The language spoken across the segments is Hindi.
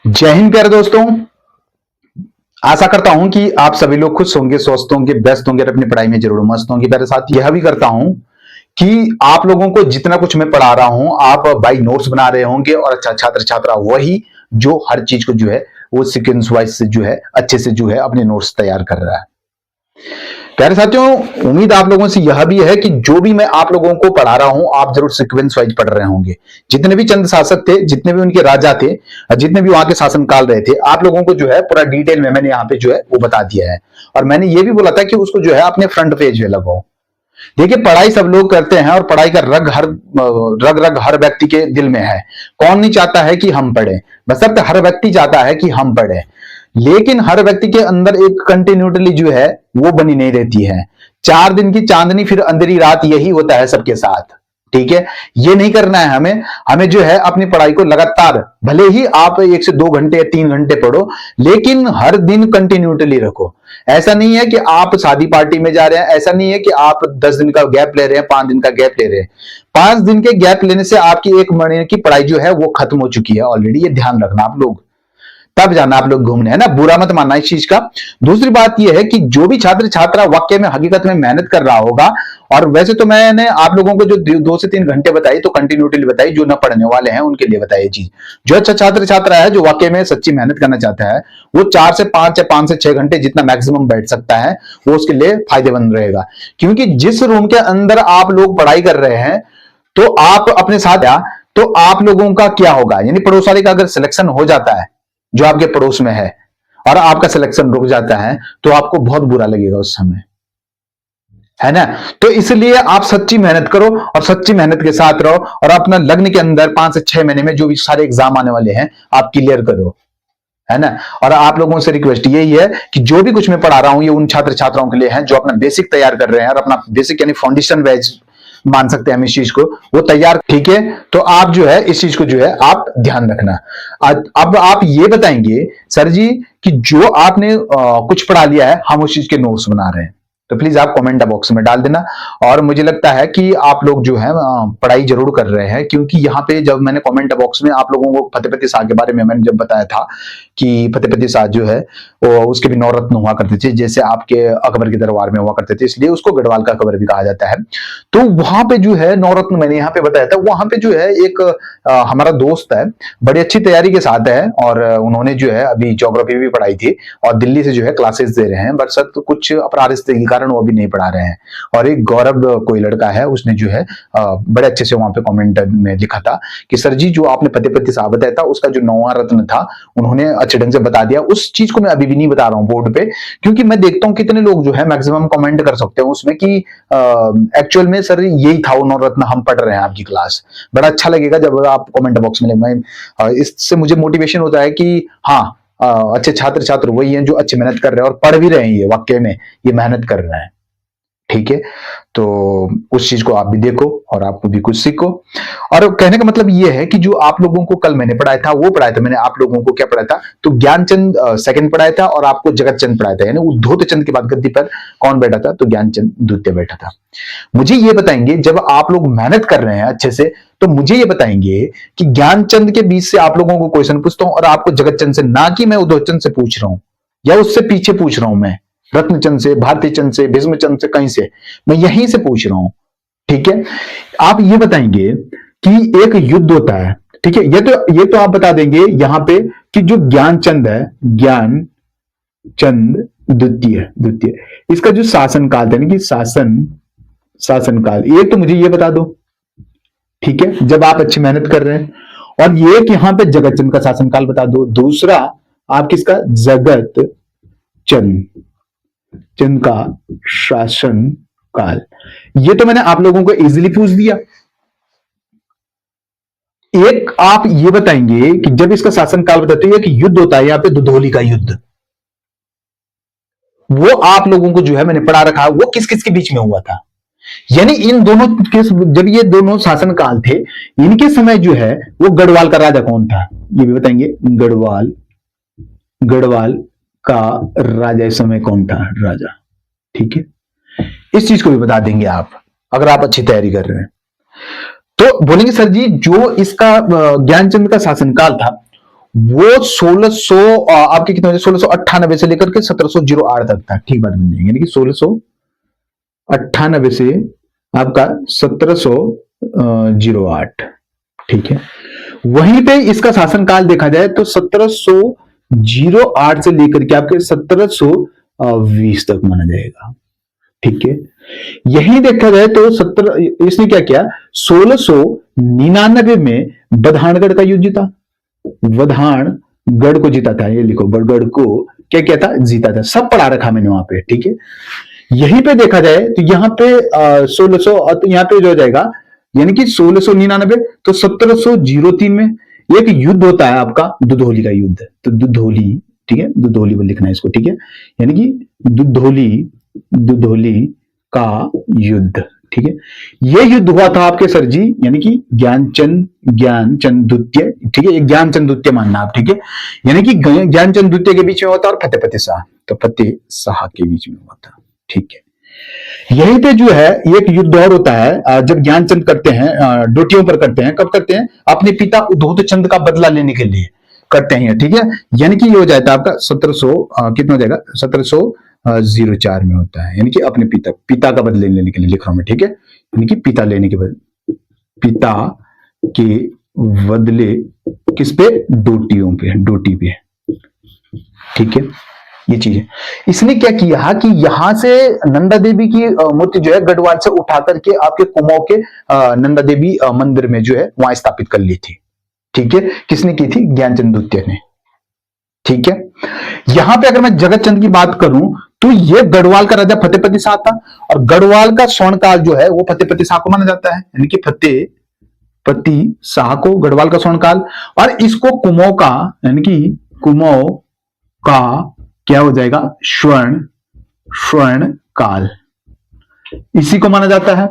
जय हिंद प्यारे दोस्तों। आशा करता हूं कि आप सभी लोग खुश होंगे, स्वस्थ होंगे, व्यस्त होंगे और अपनी पढ़ाई में जरूर मस्त होंगे। प्यारे साथ यह भी करता हूं कि आप लोगों को जितना कुछ मैं पढ़ा रहा हूं आप बाई नोट्स बना रहे होंगे और अच्छा छात्र छात्रा वही जो हर चीज को जो है वो सीक्वेंस वाइज से जो है अच्छे से जो है अपने नोट्स तैयार कर रहा है। प्यारे साथियों, उम्मीद आप लोगों से यह भी है कि जो भी मैं आप लोगों को पढ़ा रहा हूं आप जरूर सीक्वेंस वाइज पढ़ रहे होंगे। जितने भी चंद शासक थे, जितने भी उनके राजा थे, जितने भी वहां के शासनकाल रहे थे, आप लोगों को जो है पूरा डिटेल में मैंने यहाँ पे जो है वो बता दिया है। और मैंने ये भी बोला था कि उसको जो है अपने फ्रंट पेज में लगाओ। देखिए, पढ़ाई सब लोग करते हैं और पढ़ाई का रग रग हर व्यक्ति के दिल में है। कौन नहीं चाहता है कि हम पढ़े, बशर्ते हर व्यक्ति चाहता है कि हम पढ़े, लेकिन हर व्यक्ति के अंदर एक कंटिन्यूटी जो है वो बनी नहीं रहती है। 4 दिन की चांदनी फिर अंधेरी रात, यही होता है सबके साथ। ठीक है, ये नहीं करना है हमें। हमें जो है अपनी पढ़ाई को लगातार, भले ही आप 1 से 2 घंटे या 3 घंटे पढ़ो, लेकिन हर दिन कंटिन्यूटली रखो। ऐसा नहीं है कि आप शादी पार्टी में जा रहे हैं, ऐसा नहीं है कि आप 10 दिन का गैप ले रहे हैं, 5 दिन का गैप ले रहे हैं। 5 दिन के गैप लेने से आपकी 1 महीने की पढ़ाई जो है वो खत्म हो चुकी है ऑलरेडी। ये ध्यान रखना आप लोग, तब जाना आप लोग घूमने, है ना। बुरा मत मानना इस चीज का। दूसरी बात यह है कि जो भी छात्र छात्रा वाकई में हकीकत में मेहनत कर रहा होगा, और वैसे तो मैंने आप लोगों को जो 2 से 3 घंटे बताई तो कंटिन्यूटी बताई, जो न पढ़ने वाले हैं उनके लिए बताई चीज। जो अच्छा छात्र छात्रा है, जो वाकई में सच्ची मेहनत करना चाहता है, वो 4 से 5 या 5 से 6 घंटे जितना मैक्सिमम बैठ सकता है वो उसके लिए फायदेमंद रहेगा। क्योंकि जिस रूम के अंदर आप लोग पढ़ाई कर रहे हैं तो आप अपने साथ, तो आप लोगों का क्या होगा, यानी पड़ोस वाले का अगर सिलेक्शन हो जाता है जो आपके पड़ोस में है और आपका सिलेक्शन रुक जाता है तो आपको बहुत बुरा लगेगा उस समय, है ना। तो इसलिए आप सच्ची मेहनत करो और सच्ची मेहनत के साथ रहो और अपना लग्न के अंदर 5 से 6 महीने में जो भी सारे एग्जाम आने वाले हैं आप क्लियर करो, है ना। और आप लोगों से रिक्वेस्ट यही है कि जो भी कुछ मैं पढ़ा रहा हूं ये उन छात्र छात्राओं के लिए है जो अपना बेसिक तैयार कर रहे हैं और अपना बेसिक यानी फाउंडेशन बैच मान सकते हैं हम इस चीज को, वो तैयार। ठीक है, तो आप जो है इस चीज को जो है आप ध्यान रखना। अब आप ये बताएंगे सर जी कि जो आपने कुछ पढ़ा लिया है हम उस चीज के नोट्स बना रहे हैं, तो प्लीज आप कमेंट बॉक्स में डाल देना। और मुझे लगता है कि आप लोग जो है पढ़ाई जरूर कर रहे हैं, क्योंकि यहाँ पे जब मैंने कमेंट बॉक्स में आप लोगों को फतेहपति शाह के बारे में मैंने जब बताया था कि फतेहपति शाह जो है वो उसके भी 9 रत्न हुआ करते थे, जैसे आपके अकबर के दरबार में हुआ करते थे, इसलिए उसको गढ़वाल का अकबर भी कहा जाता है। तो वहां पे जो है 9 रत्न मैंने यहाँ पे बताया था, वहां पे जो है एक हमारा दोस्त है, बड़ी अच्छी तैयारी के साथ है और उन्होंने जो है अभी ज्योग्राफी भी पढ़ाई थी और दिल्ली से जो है क्लासेस दे रहे हैं, बट सर तो कुछ अपराधिकता के कारण वो भी नहीं पढ़ा रहे हैं। और एक गौरव कोई लड़का है, उसने जो है बड़े अच्छे से वहां पे कमेंट में लिखा था कि सर जी जो आपने फतेहपति शाह बताया था उसका जो 9वां रत्न था उन्होंने अच्छे ढंग से बता दिया। उस चीज को मैं अभी भी नहीं बता रहा हूँ बोर्ड पे, क्योंकि मैं देखता हूँ कितने लोग जो है मैक्सिमम कमेंट कर सकते हैं उसमें कि एक्चुअल में सर यही था वो 9 रत्न हम पढ़ रहे हैं आपकी क्लास। बड़ा अच्छा लगेगा जब आप कमेंट बॉक्स में लिखें, इससे मुझे मोटिवेशन होता है कि हाँ अच्छे छात्र छात्र वही हैं जो अच्छी मेहनत कर रहे हैं और पढ़ भी रहे हैं, ये वाकई में ये मेहनत कर रहे हैं। ठीक है, तो उस चीज को आप भी देखो और आपको भी कुछ सीखो। और कहने का मतलब ये है कि जो आप लोगों को कल मैंने पढ़ाया था वो पढ़ाया था मैंने आप लोगों को क्या पढ़ाया था, तो ज्ञानचंद सेकंड पढ़ाया था और आपको जगत चंद पढ़ाया था, यानी उद्धोत चंद के बाद गद्दी पर कौन बैठा था, तो ज्ञानचंद द्वितीय बैठा था। मुझे ये बताएंगे जब आप लोग मेहनत कर रहे हैं अच्छे से, तो मुझे ये बताएंगे कि ज्ञानचंद के बीच से आप लोगों को क्वेश्चन पूछता हूं और आपको जगत चंद से, ना कि मैं उद्धोत चंद से पूछ रहा हूं या उससे पीछे पूछ रहा हूं, मैं रत्नचंद से, भारती चंद से, भीष्मचंद से, कहीं से मैं यहीं से पूछ रहा हूं। ठीक है, आप ये बताएंगे कि एक युद्ध होता है, ठीक है, ये तो आप बता देंगे यहां पे कि जो ज्ञानचंद है, ज्ञान चंद द्वितीय इसका जो शासनकाल था, कि शासनकाल, ये तो मुझे ये बता दो। ठीक है, जब आप अच्छी मेहनत कर रहे हैं, और ये कि यहां पे जगत चंद का शासनकाल बता दो। दूसरा आप किसका, जगत चंद का शासन काल, ये तो मैंने आप लोगों को इजीली पूछ दिया। एक आप ये बताएंगे कि जब इसका शासन काल बताते हैं कि युद्ध होता है यहां पे दुधौली का युद्ध, वो आप लोगों को जो है मैंने पढ़ा रखा, वो किस किस के बीच में हुआ था, यानी इन दोनों के, जब ये दोनों शासन काल थे इनके समय जो है वो गढ़वाल का राजा कौन था, ये भी बताएंगे। गढ़वाल का राजा इस समय कौन था, राजा। ठीक है, इस चीज को भी बता देंगे आप अगर आप अच्छी तैयारी कर रहे हैं। तो बोलेंगे सर जी जो इसका ज्ञानचंद का शासनकाल था वो 1600 आपके कितने बजे 1698 से लेकर के 1708 तक था, ठीक बात बन जाएगी, यानी कि 1698 से आपका 1708, ठीक है। वहीं पे इसका शासनकाल देखा जाए तो 1708 से लेकर के आपके 1720 तक माना जाएगा, ठीक है। यही देखा जाए तो इसने क्या किया, 1699 में बधानगढ़ का युद्ध जीता, वधानगढ़ को जीता था, ये लिखो, बड़गढ़ को क्या किया था, जीता था। सब पढ़ा रखा मैंने वहां पे, ठीक है। यहीं पे देखा जाए तो यहाँ पे 1600, तो यहाँ पे जो हो जाएगा यानी कि 1699, तो 1703 में एक युद्ध होता है आपका दुधौली का युद्ध, तो दुधौली, ठीक है, दुधौली बोल लिखना है इसको, ठीक है, यानी कि दुधौली का युद्ध, ठीक है। ये युद्ध हुआ था आपके सर जी, यानी कि ज्ञानचंद द्वितीय, ठीक है, ये ज्ञानचंद द्वितीय मानना आप, ठीक है, यानी कि ज्ञानचंद द्वितीय के बीच में होता और फतेहपति शाह, तो फतेह शाह के बीच में हुआ था, ठीक है। यहीं पे जो है एक युद्ध और होता है जब ज्ञानचंद करते हैं, डोटियों पर करते हैं, कब करते हैं, अपने पिता उद्धोधचंद का बदला लेने के लिए करते हैं, ठीक है। यानी कि ये हो जाता है आपका 1700 कितना हो जाएगा, 1704 में होता है, यानी कि अपने पिता का बदला लेने के लिए लिख रहा हूं मैं, ठीक है, यानी कि पिता लेने के बदले, पिता के बदले किस पे, डोटी पे, ठीक है। ये चीज है, इसने क्या किया कि यहां से नंदा देवी की मूर्ति जो है गढ़वाल से उठा करके आपके कुमाऊं के नंदा देवी मंदिर में जो है वहां स्थापित कर ली थी, ठीक है। किसने की थी, ज्ञानचंद द्वितीय ने, ठीक है। यहां पे अगर मैं जगतचंद की बात करूं तो ये गढ़वाल का राजा फतेहपति शाह था, और गढ़वाल का स्वर्णकाल जो है वो फतेहपति शाह को माना जाता है, यानी कि फतेहपति शाह को गढ़वाल का स्वर्णकाल, और इसको कुमाऊं का, यानी कि कुमाऊं का क्या हो जाएगा, स्वर्ण काल, इसी को माना जाता है।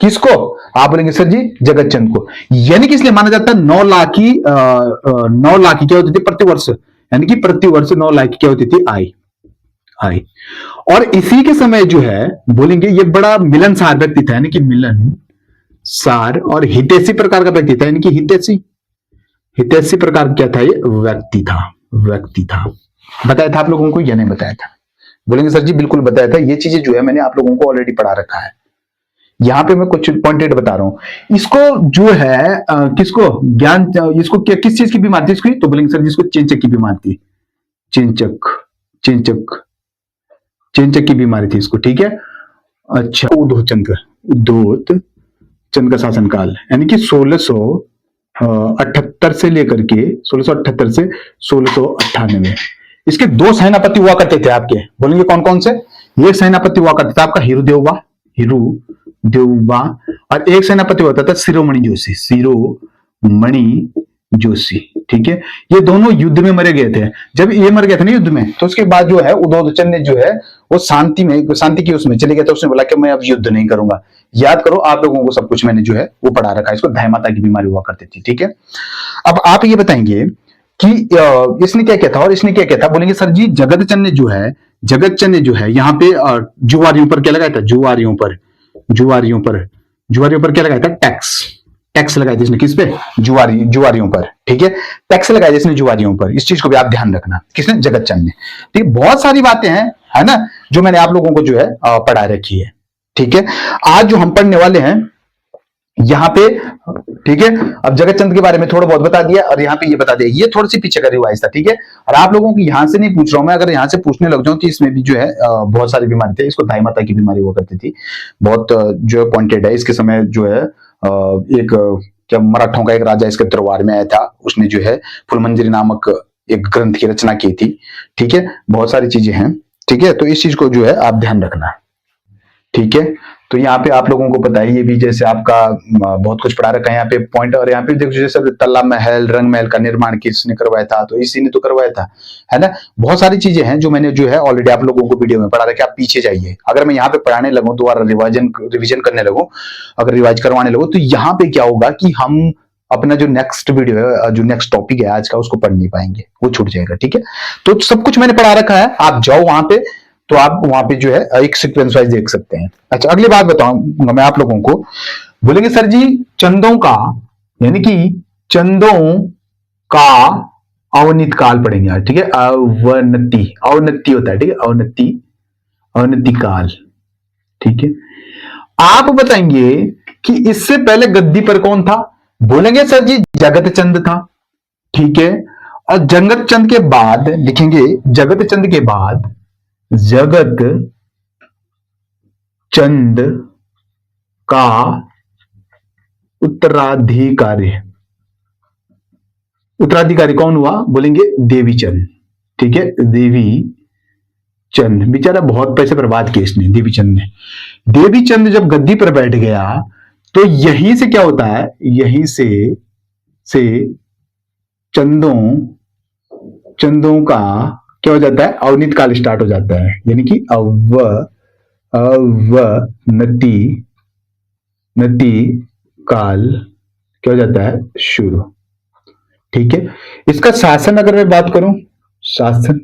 किसको आप बोलेंगे सर जी, जगतचंद को, यानी कि इसलिए माना जाता है 9 लाख की 9 लाख की क्या होती थी प्रतिवर्ष, यानी कि प्रतिवर्ष 9 लाख की क्या होती थी, आई। और इसी के समय जो है बोलेंगे ये बड़ा मिलनसार व्यक्ति था, यानी कि मिलनसार और हितैषी प्रकार का व्यक्ति था, यानी कि हितैषी प्रकार क्या था, ये व्यक्ति था। बताया था आप लोगों को या नहीं बताया था, बोलेंगे सर जी बिल्कुल बताया था। ये चीजें जो है मैंने आप लोगों को ऑलरेडी पढ़ा रखा है, यहां पे मैं कुछ पॉइंटेड बता रहा हूं। इसको जो है किसको ज्ञान, इसको किस चीज की बीमारी थी इसको, तो बोलेंगे सर जी इसको चेंचक की बीमारी थी, चेंचक की बीमारी थी इसको, ठीक है। अच्छा, उद्धोधचंद का शासनकाल, यानी कि 1678 से लेकर के 1678 से 1698, इसके 2 सेनापति हुआ करते थे आपके, बोलेंगे कौन कौन से, एक सेनापति हुआ करता था आपका हिरुदेवबा, और एक सेनापति होता था शिरोमणि जोशी, ठीक है। ये दोनों युद्ध में मरे गए थे। जब ये मर गए थे ना युद्ध में, तो उसके बाद जो है उद्धोधचंद ने जो है वो शांति की उसमें चले गए, तो उसने बोला कि मैं अब युद्ध नहीं करूंगा। याद करो, आप लोगों को सब कुछ मैंने जो है वो पढ़ा रखा है, इसको धाय माता की बीमारी हुआ करती थी, ठीक है। अब आप ये बताएंगे कि इसने क्या किया था और इसने क्या किया था, बोलेंगे सर जी जगतचंद ने जो है यहाँ पे जुआरियों पर क्या लगाया था, जुआरियों पर क्या लगाया था, टैक्स लगाया था इसने, किस पे, जुआरियों पर, ठीक है। टैक्स लगाया था इसने जुआरियों पर, इस चीज को भी आप ध्यान रखना, किसने, जगतचंद ने, ठीक। बहुत सारी बातें हैं, है ना, जो मैंने आप लोगों को जो है पढ़ा रखी है, ठीक है। आज जो हम पढ़ने वाले हैं यहाँ पे, ठीक है, अब जगतचंद के बारे में थोड़ा बहुत बता दिया और यहाँ पे ये बता दिया, ये थोड़ी सी पीछे का रिवाइज था, ठीक है। और आप लोगों की यहाँ से नहीं पूछ रहा हूं मैं, अगर यहाँ से पूछने लग जाऊं तो इसमें भी जो है बहुत सारी बीमारी थी, इसको धाई माता की बीमारी हुआ करती थी, बहुत जो है पॉइंटेड है। इसके समय जो है एक क्या मराठों का एक राजा इसके दरबार में आया था, उसने जो है फुलमंजरी नामक एक ग्रंथ की रचना की थी, ठीक है। बहुत सारी चीजें हैं, ठीक है, तो इस चीज को जो है आप ध्यान रखना, ठीक है। तो यहाँ पे आप लोगों को पता है, ये भी जैसे आपका बहुत कुछ पढ़ा रखा है यहाँ पे पॉइंट, और यहाँ पे देखो जैसे तालाब महल, रंग महल का निर्माण किसने करवाया था, तो इसी ने तो करवाया था, है ना। बहुत सारी चीजें हैं जो मैंने जो है ऑलरेडी आप लोगों को वीडियो में पढ़ा रखा है, आप पीछे जाइए। अगर मैं यहाँ पे पढ़ाने लगूं, दोबारा रिविजन करने लगूं, अगर रिवाइज करवाने लगूं, तो यहाँ पे क्या होगा कि हम अपना जो नेक्स्ट वीडियो है, जो नेक्स्ट टॉपिक है आज का, उसको पढ़ नहीं पाएंगे, वो छूट जाएगा, ठीक है। तो सब कुछ मैंने पढ़ा रखा है, आप जाओ वहां पे, तो आप वहां पे जो है एक सीक्वेंस वाइज देख सकते हैं। अच्छा, अगली बात बताऊंगा मैं आप लोगों को, बोलेंगे सर जी चंदों का, यानी कि चंदों का अवनित काल पढ़ेंगे आज, ठीक है। अवनति, अवनति होता है, ठीक है, अवनति, अवनति काल, ठीक है। आप बताएंगे कि इससे पहले गद्दी पर कौन था? बोलेंगे सर जी जगत चंद था, ठीक है। और जगत चंद के बाद लिखेंगे, जगत चंद के बाद जगत चंद का उत्तराधिकारी, उत्तराधिकारी कौन हुआ? बोलेंगे देवी चंद, ठीक है, देवी चंद। बेचारा बहुत पैसे बर्बाद किए इसने, देवी चंद ने। देवी चंद जब गद्दी पर बैठ गया तो यहीं से क्या होता है, यहीं से चंदों का क्या हो जाता है? अवनित काल स्टार्ट हो जाता है, यानी कि नति काल क्या हो जाता है? शुरू, ठीक है। इसका शासन अगर मैं बात करूं, शासन,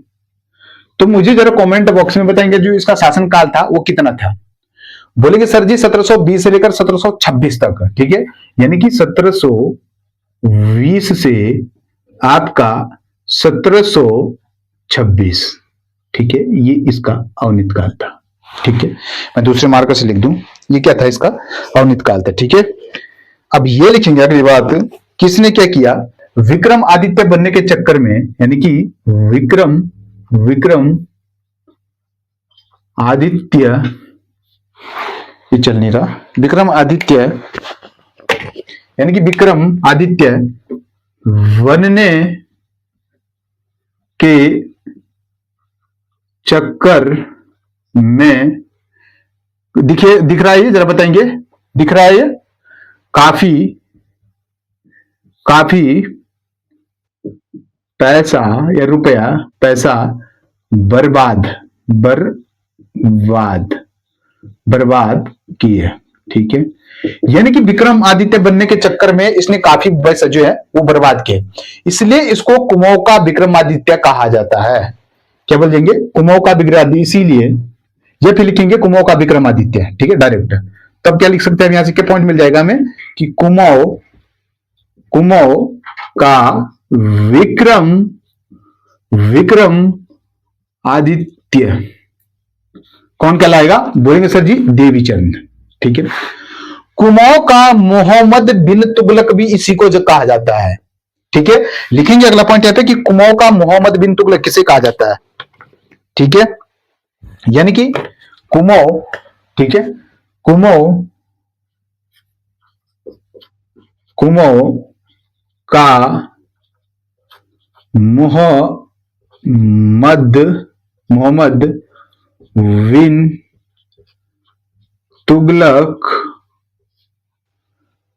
तो मुझे जरा कमेंट बॉक्स में बताएंगे जो इसका शासन काल था वो कितना था। बोलेंगे सर जी 1720 से लेकर 1726 तक, ठीक है, यानी कि 1720 से आपका 1726, ठीक है, ये इसका अवनित काल था, ठीक है। मैं दूसरे मार्कर से लिख दूं, ये क्या था? इसका अवनित काल था, ठीक है। अब ये लिखेंगे अगली बात, किसने क्या किया? विक्रम आदित्य बनने के चक्कर में, यानी कि विक्रम आदित्य, ये चल नहीं रहा, विक्रम आदित्य, यानी कि विक्रम आदित्य बनने के चक्कर में, दिख रहा है ये, जरा बताएंगे, दिख रहा है ये? काफी पैसा या रुपया, पैसा बर्बाद किए, ठीक है। यानी कि विक्रम आदित्य बनने के चक्कर में इसने काफी पैसा जो है वो बर्बाद किए, इसलिए इसको कुमाऊं का विक्रमादित्य कहा जाता है। क्या बोलेंगे? कुमाऊं का विक्रमादित्य, इसीलिए ये फिर लिखेंगे कुमाऊं का विक्रमादित्य, ठीक है, डायरेक्ट। तब क्या लिख सकते हैं यहां से, क्या पॉइंट मिल जाएगा हमें कि कुमाऊं का विक्रम आदित्य कौन कहलाएगा? बोलेंगे सर जी देवी चंद, ठीक है। कुमाऊं का मोहम्मद बिन तुगलक भी इसी को जो कहा जाता है, ठीक है। लिखेंगे अगला पॉइंट यहां पे कि कुमाऊं का मोहम्मद बिन तुगलक किसे कहा जाता है, ठीक है। यानी कि कुमाऊं, ठीक है, कुमाऊं का मोहम्मद बिन तुगलक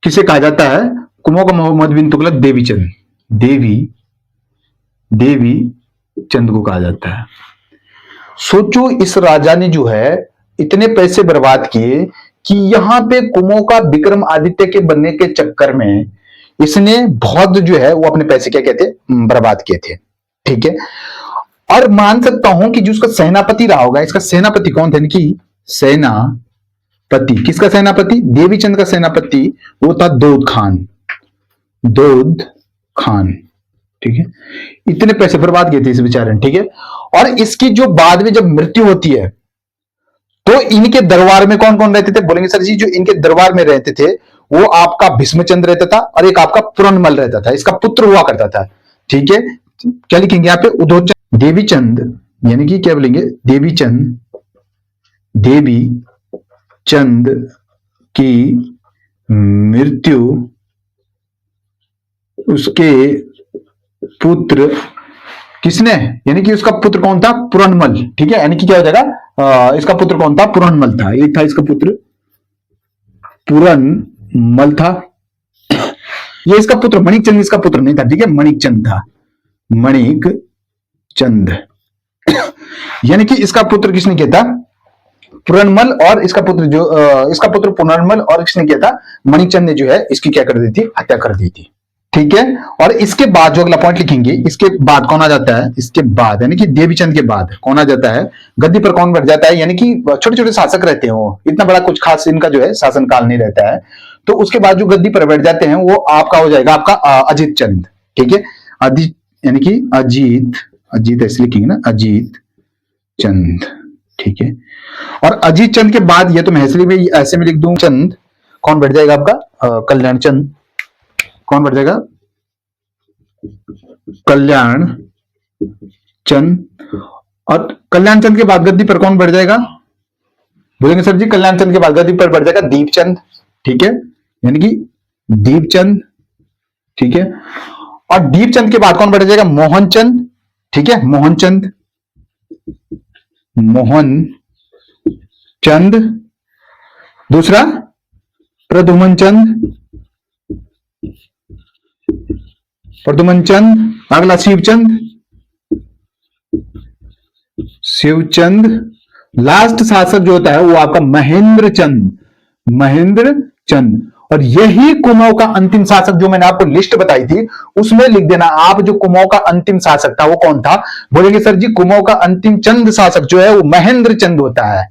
किसे कहा जाता है? कुमाऊं का मोहम्मद बिन तुगलक देवी चंद को कहा जाता है। सोचो इस राजा ने जो है इतने पैसे बर्बाद किए कि यहां पे कुमाऊं का विक्रम आदित्य के बनने के चक्कर में इसने बहुत जो है वो अपने पैसे क्या कहते बर्बाद किए थे, ठीक है। और मान सकता हूं कि जो उसका सेनापति रहा होगा, इसका सेनापति कौन था? कि सेनापति, किसका सेनापति? देवीचंद का सेनापति वो था दौद खान, ठीक है। इतने पैसे बर्बाद किए थे इस बेचारे ने, ठीक है। और इसकी जो बाद में जब मृत्यु होती है तो इनके दरबार में कौन कौन रहते थे? बोलेंगे सर जी जो इनके दरबार में रहते थे वो आपका भीष्मचंद्र रहता था और एक आपका पुरनमल रहता था, इसका पुत्र हुआ करता था, ठीक है। क्या लिखेंगे यहाँ पे? उदोचन देवीचंद, यानी कि क्या बोलेंगे? देवी चंद की मृत्यु उसके पुत्र किसने? यानी कि उसका पुत्र कौन था? पुरनमल, ठीक है। यानी कि क्या हो जाएगा? इसका पुत्र कौन था? पुरनमल था, एक था इसका पुत्र पुरनमल था। ये इसका पुत्र मणिकचंद इसका पुत्र नहीं था, ठीक है, मणिकचंद था, मणिकचंद। यानी कि इसका पुत्र किसने किया था? पुरनमल, और इसका पुत्र इसका पुत्र पुरनमल और किसने किया था? मणिकचंद ने जो है इसकी क्या कर दी थी? हत्या कर दी थी, ठीक है। और इसके बाद जो अगला पॉइंट लिखेंगे, इसके बाद कौन आ जाता है? इसके बाद यानी कि देवीचंद के बाद कौन आ जाता है? गद्दी पर कौन बैठ जाता है? यानी कि छोटे छोटे शासक रहते हैं, वो इतना बड़ा कुछ खास इनका जो है शासन काल नहीं रहता है। तो उसके बाद जो गद्दी पर बैठ जाते हैं वो आपका हो जाएगा आपका अजित चंद, ठीक है। यानी कि अजीत, अजीत ऐसे लिखेंगे ना, अजीत चंद, ठीक है। और अजीत चंद के बाद ये तो मैं ऐसे में लिख दूं चंद, कौन बैठ जाएगा आपका? कल्याण चंद। कौन बैठ जाएगा? कल्याण चंद। और कल्याण चंद के बाद गद्दी पर कौन बैठ जाएगा? बोलेंगे सर जी कल्याण चंद के बाद गद्दी पर बैठ जाएगा दीपचंद, ठीक है, यानी कि दीपचंद, ठीक है। और दीपचंद के बाद कौन बैठ जाएगा? मोहनचंद, ठीक है, मोहनचंद, मोहन चंद। दूसरा प्रदुमन चंद, प्रदुमन चंद। अगला शिवचंद, शिवचंद। लास्ट शासक जो होता है वो आपका महेंद्र चंद, महेंद्र चंद। और यही कुमाऊं का अंतिम शासक जो मैंने आपको लिस्ट बताई थी उसमें लिख देना आप, जो कुमाऊं का अंतिम शासक था वो कौन था? बोलेंगे सर जी कुमाऊं का अंतिम चंद शासक जो है वो महेंद्र चंद होता है,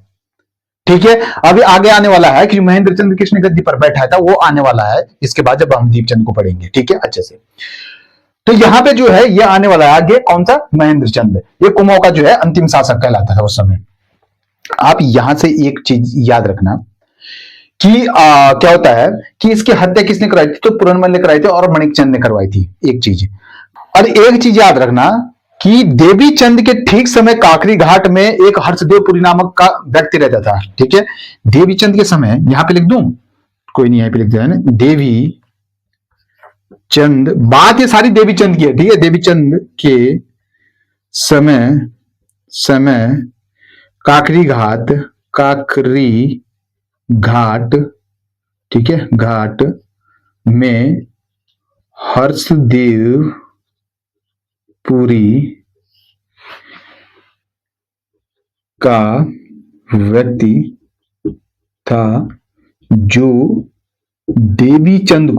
ठीक है। अभी आगे आने वाला है कि महेंद्र चंद किसने गद्दी पर बैठा था, वो आने वाला है इसके बाद जब हम दीपचंद को पढ़ेंगे, ठीक है, अच्छे से। तो यहां पे जो है ये आने वाला है आगे कौन सा? महेंद्र चंद। ये कुमाऊं का जो है अंतिम शासक कहलाता था उस समय। आप यहां से एक चीज याद रखना कि क्या होता है कि इसकी हत्या किसने कराई थी? तो पुरनमल ने कराई थी और मणिकचंद ने करवाई थी, एक चीज। और एक चीज याद रखना कि देवी चंद के ठीक समय काकरी घाट में एक हर्षदेवपुरी नामक का व्यक्ति रहता था, ठीक है। देवी चंद के समय, यहां पे लिख दूं, कोई नहीं, यहां पे लिख दिया है ना, देवी चंद। बात ये सारी देवी चंद की है, ठीक है। देवी चंद के समय काकरी घाट, ठीक है, घाट में हर्षदेव पुरी का व्यक्ति था जो देवी चंद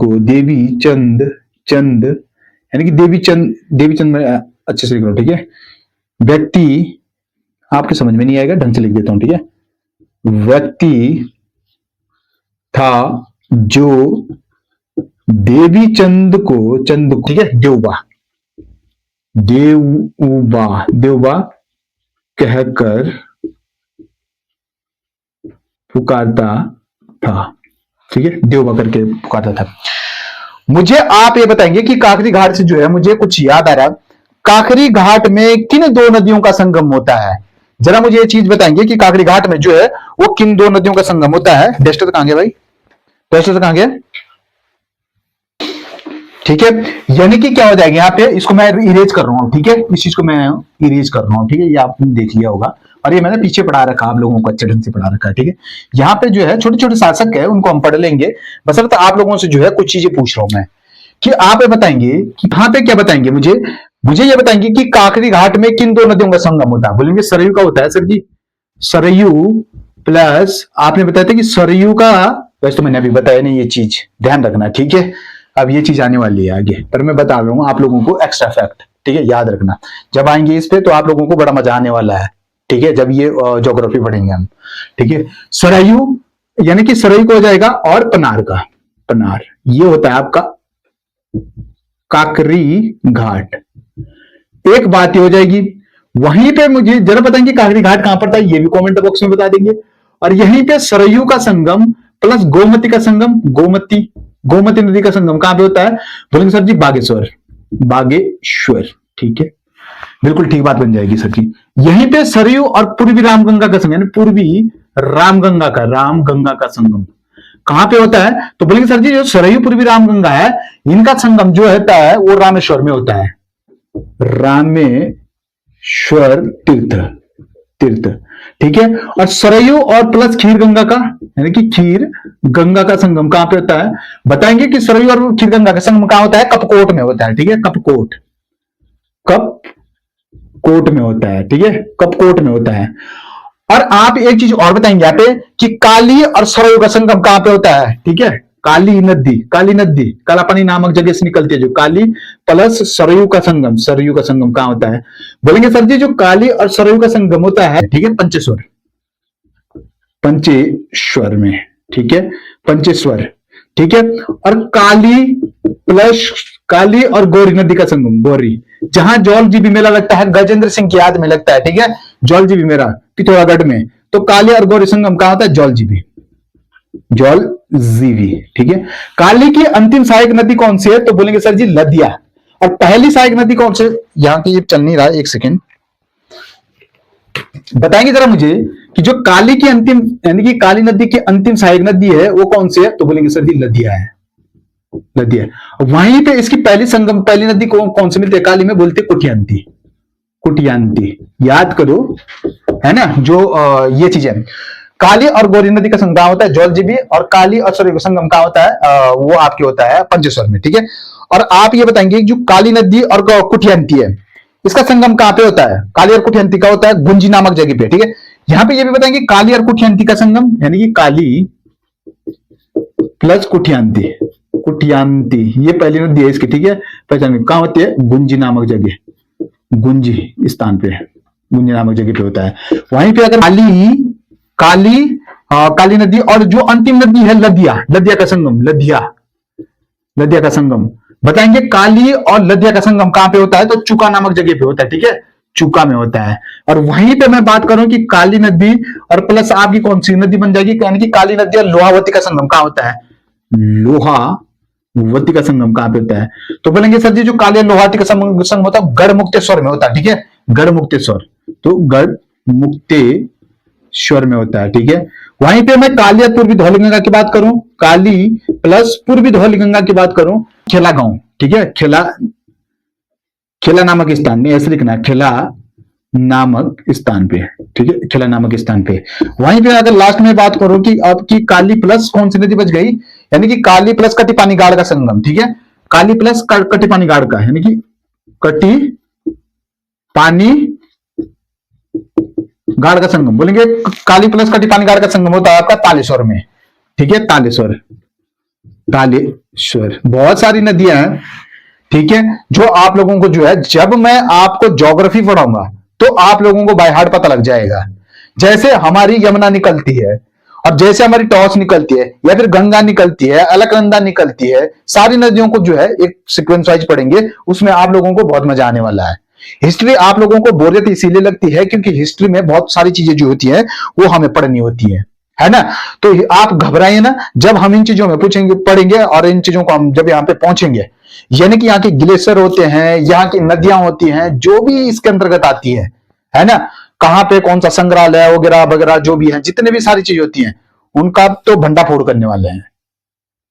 यानी कि देवी चंद में अच्छे से लिख लो, ठीक है। व्यक्ति आपके समझ में नहीं आएगा, ढंग से लिख देता हूं, ठीक है। व्यक्ति था जो देवी चंद को, ठीक है, देवबा कहकर पुकारता था, ठीक है, देवबा करके पुकारता था। मुझे आप ये बताएंगे कि काकरी घाट से जो है मुझे कुछ याद आ रहा, काकरी घाट में किन दो नदियों का संगम होता है? जरा मुझे ये चीज बताएंगे कि काकरी घाट में जो है वो किन दो नदियों का संगम होता है? डेस्टर कहां गया भाई? डेस्टर कहां गया? ठीक है, यानी कि क्या हो जाएगा यहाँ पे, इसको मैं इरेज कर रहा हूं, ठीक है, इस चीज को मैं इरेज कर रहा हूं, ठीक है। ये आपने देख लिया होगा और ये मैंने पीछे पढ़ा रखा, आप लोगों को अच्छे ढंग से पढ़ा रखा है, ठीक है। यहाँ पे जो है छोटे छोटे शासक है उनको हम पढ़ लेंगे, बस तो आप लोगों से जो है कुछ चीजें पूछ रहा हूं मैं कि आप ये बताएंगे कि यहाँ पे क्या बताएंगे मुझे ये बताएंगे कि काकरी घाट में किन दो नदियों का संगम होता है? बोलेंगे सरयू का होता है सर जी, सरयू प्लस आपने बताया था कि सरयू का, वैसे तो मैंने अभी बताया नहीं ये चीज, ध्यान रखना, ठीक है। अब ये चीज आने वाली है आगे, पर मैं बता रहा हूं आप लोगों को एक्स्ट्रा फैक्ट, ठीक है, याद रखना। जब आएंगे इस पे तो आप लोगों को बड़ा मजा आने वाला है, ठीक है, जब ये ज्योग्राफी पढ़ेंगे हम, ठीक है। सरयू यानी कि सरयू को हो जाएगा, और पनार ये होता है आपका काकरी घाट। एक बात ये हो जाएगी, वहीं पे मुझे जरा बताएंगे काकरी घाट कहां पर था, ये भी कमेंट बॉक्स में बता देंगे। और यहीं पे सरयू का संगम प्लस गोमती का संगम, गोमती नदी का संगम कहां पे होता है? बोलेंगे सर जी बागेश्वर, ठीक है, बिल्कुल ठीक बात बन जाएगी सर जी। यहीं पे सरयू और पूर्वी रामगंगा का संगम, यानी पूर्वी रामगंगा का संगम कहां पे होता है? तो बोलेंगे सर जी जो सरयू पूर्वी रामगंगा है इनका संगम जो होता है वो रामेश्वर में होता है, रामेश्वर तीर्थ, ठीक है। और सरयू और प्लस खीर गंगा का, यानी कि खीर गंगा का संगम कहां पे होता है? बताएंगे कि सरयू और खीर गंगा का संगम कहां होता है? कपकोट में होता है, ठीक है, कपकोट में होता है, ठीक है, कपकोट में होता है। और आप एक चीज और बताएंगे यहाँ पे कि काली और सरयू का संगम कहां पे होता है? ठीक है, काली नदी कालापानी नामक जगह से निकलती है, जो काली प्लस सरयू का संगम कहां होता है? बोलेंगे सर जी जो काली और सरयू का संगम होता है, ठीक है, पंचेश्वर में, ठीक है, पंचेश्वर, ठीक है। और काली और गौरी नदी का संगम, जहां जौल जीबी मेला लगता है गजेंद्र सिंह की याद में लगता है, ठीक है, जौल जीबी मेला पिथौरागढ़ में। तो काली और गौरी संगम कहां होता है? जौल जीबी, जौल जीबी, ठीक है। काली की अंतिम सहायक नदी कौन सी है? तो बोलेंगे सर जी लदिया। और पहली सहायक नदी कौन सी? यहां की ये चल नहीं रहा, एक सेकेंड बताएंगे जरा मुझे कि जो काली की अंतिम यानी कि काली नदी की अंतिम सहायक नदी है वो कौन सी है? तो बोलेंगे सर जी लदिया है, लदिया। वहीं पे इसकी पहली संगम पहली नदी कौन सी मिलती है काली में? बोलते कुटियांती, कुटियांती, याद करो, है ना। जो ये चीजें काली और गौरी नदी का संगम होता है जौल जीबी, और काली और सरयू का संगम कहां होता है? वो आपके होता है पंचेश्वर में, ठीक है। और आप ये बताएंगे जो काली नदी और कुटियांती है इसका संगम कहां पे होता है? काली और कुटियांती का होता है गुंजी नामक जगह पे, ठीक है। यहां पे ये भी बताएंगे काली और कुटियांती का संगम यानी कि काली प्लस कुटियांती, कुटियांती ये पहली नदी है इसकी, ठीक है। पहचान कहां होती है? गुंजी नामक जगह, गुंजी स्थान पे, गुंजी नामक जगह पे होता है। वहीं पे अगर काली नदी और जो अंतिम नदी है लदिया, लदिया का संगम, लदिया, लदिया का संगम बताएंगे काली और लदिया का संगम कहां पे होता है? तो चुका नामक जगह पे होता है, ठीक है, चुका में होता है। और वहीं पे मैं बात करूं कि काली नदी और प्लस आपकी कौन सी नदी बन जाएगी? यानी कि काली नदी और लोहावती का संगम कहां होता है? लोहावती का संगम कहां पे होता है? तो बोलेंगे सर जी जो काली और लोहावती का संगम होता है गढ़ मुक्तेश्वर में होता है, ठीक है, गढ़ मुक्तेश्वर। तो गढ़ मुक्तेश्वर में होता है, ठीक है। वहीं पे मैं काली और पूर्वी धौलीगंगा की बात करूं, काली प्लस पूर्वी धौलीगंगा की बात करूं, खेला गांव, ठीक है, खेला, खेला नामक स्थान में ऐसे लिखना, खेला नामक स्थान पे, ठीक है, खेला नामक स्थान पे। वहीं पे अगर लास्ट में बात करूं कि आपकी काली प्लस कौन सी नदी बच गई? यानी कि काली प्लस कटिपानी गाड़ का संगम, ठीक है, काली प्लस कटिपानी गाड़ का, यानी कि कटी पानी गाड़ का संगम, बोलेंगे काली प्लस कटिपानी गाड़ का संगम होता है आपका तालेश्वर में, ठीक है, तालेश्वर, तालेश्वर। बहुत सारी नदियां हैं, ठीक है, जो आप लोगों को जो है जब मैं आपको ज्योग्राफी पढ़ाऊंगा तो आप लोगों को बाय हार्ट पता लग जाएगा। जैसे हमारी यमुना निकलती है और जैसे हमारी टॉस निकलती है या फिर गंगा निकलती है, अलकनंदा निकलती है, सारी नदियों को जो है एक सीक्वेंस वाइज पढ़ेंगे, उसमें आप लोगों को बहुत मजा आने वाला है। हिस्ट्री आप लोगों को बोरियत इसीलिए लगती है क्योंकि हिस्ट्री में बहुत सारी चीजें जो होती है वो हमें पढ़नी होती है ना। तो आप घबराइए ना, जब हम इन चीजों में पूछेंगे पढ़ेंगे और इन चीजों को हम जब यहाँ पे पहुंचेंगे, यानी कि यहाँ के ग्लेशियर होते हैं, यहाँ की नदियां होती हैं, जो भी इसके अंतर्गत आती है ना, कहाँ पे कौन सा संग्रहालय वगैरह वगैरह जो भी है, जितने भी सारी चीज होती हैं उनका तो भंडाफोड़ करने वाले हैं,